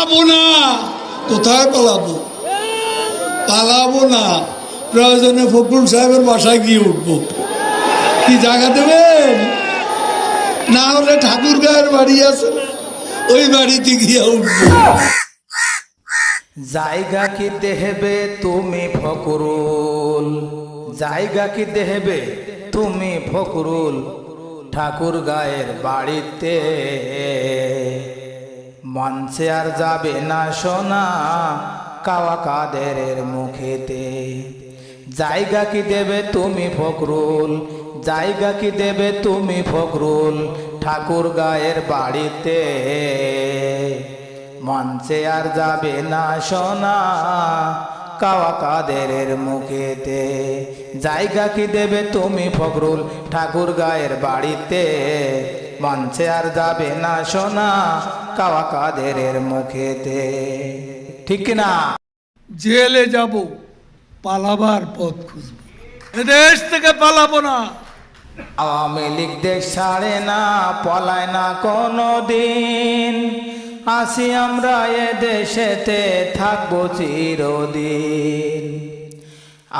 পালাবো না। কোথায় পালাবো? পালাবো না, প্রয়োজনে ফখরুল সাহেবের বাসায় গিয়ে উঠবো। কি জায়গা দেবেন? না হলে ঠাকুর গায়ের বাড়ি আছে, ওই বাড়িতে গিয়ে উঠবো। জায়গা কি দেহবে তুমি ফখরুল, জায়গা কি দেহবে তুমি ফখরুল, ঠাকুর গায়ের বাড়িতে মঞ্চে আর যাবে না সোনা কাওয়া কাদেরের মুখেতে। জায়গা কি দেবে তুমি ফখরুল, জায়গা কি দেবে তুমি ফখরুল, ঠাকুর গায়ের বাড়িতে মঞ্চে আর যাবে না সোনা কাওয়া কাদেরের মুখেতে। জায়গা কি দেবে তুমি ফখরুল, ঠাকুর গায়ের বাড়িতে মঞ্চে আর যাবে না সোনা কাওয়া কাদেরের মুখেতে। ঠিক না? জেলে যাব, পালাবার পথ খুঁজবো, এদেশ থেকে পালাবো না। আওয়ামী লীগ দেশ ছাড়ে না, পলায় না কোনো দিন, আসি আমরা এ দেশেতে থাকবো চিরদিন।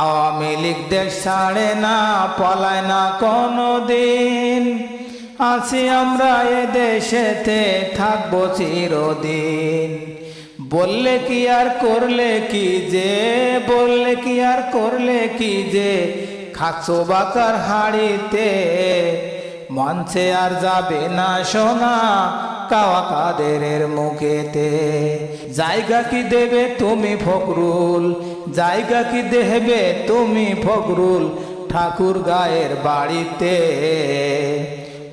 আওয়ামী লীগ দেশ ছাড়ে না, পলায় না কোনো দিন, আসি আমরা এ দেশেতে থাকবো চিরদিন। বললে কি আর করলে কি যে, বললে কি আর করলে কি যে, খাচ্ছো বাকার হাড়িতে মঞ্চে আর যাবে না সোনা কাওয়া কাদেরের মুখেতে। জায়গা কি দেবে তুমি ফখরুল, জায়গা কি দেবে তুমি ফখরুল, ঠাকুর গায়ের বাড়িতে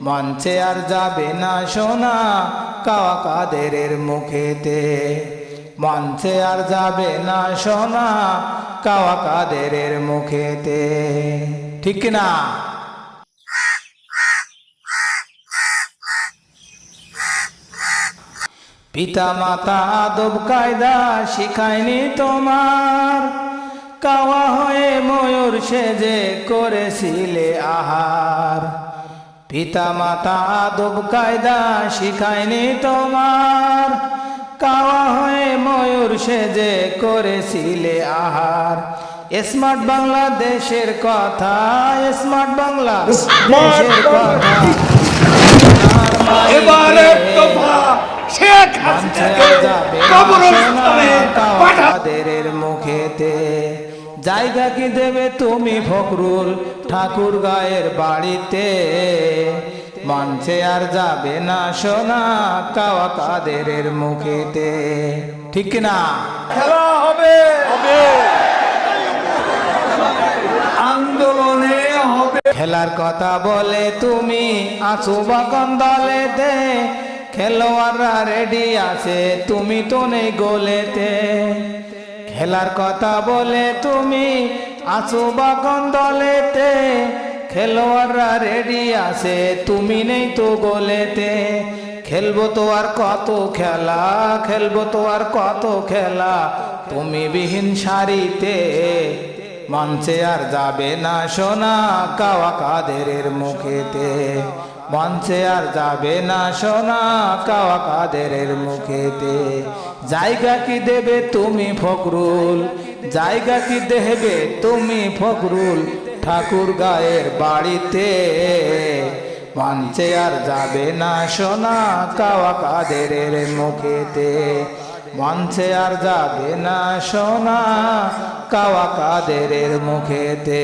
মঞ্চে আর যাবে না সোনা কাওয়া কাদেরের মুখেতে। মঞ্চে আর যাবে না সোনা কাওয়া কাদেরের মুখেতে। ঠিক না? পিতা মাতা আদব কায়দা শিখায়নি তোমার, কাওয়া হয়ে ময়ূর সেজে করেছিলে আহার। পিতা মাতা আদব কায়দা শিখায়নি তোমার, কাওয়া হয়ে ময়ূর সেজে করেছিলে আহার। স্মার্ট বাংলাদেশের কথা, স্মার্ট বাংলাদেশের কথা কাদেরের মুখেতে। জায়গা কি দেবে তুমি ফখরুল, ঠাকুর গায়ের বাড়িতে মঞ্চে আর যাবে না সোনা কাওয়া কাদেরের মুখেতে। ঠিক না? খেলা হবে, আন্দোলনে হবে। খেলার কথা বলে তুমি আছো বা কোন দলেতে, খেলোয়াড়রা রেডি আছে তুমি তো নেই গোলেতে। খেলার কথা বলে তুমি আছো বা কোন দলেতে, খেলোয়াড়রা রেডি আছে তুমি নেই তো গোলেতে। খেলবো তো আর কত খেলা, খেলবো তো আর কত খেলা তুমি বিহীন সারিতে মঞ্চে আর যাবে না সোনা কাওয়া কাদেরের মুখেতে। মঞ্চে আর যাবে না সোনা কাওয়া কাদেরের মুখেতে। জায়গা কি দেবে তুমি ফখরুল, জায়গা কি দেবে তুমি ফখরুল, ঠাকুর গায়ের বাড়িতে মঞ্চে আর যাবে না সোনা কাওয়া কাদেরের মুখেতে। মঞ্চে আর যাবে না সোনা কাওয়া কাদেরের মুখেতে।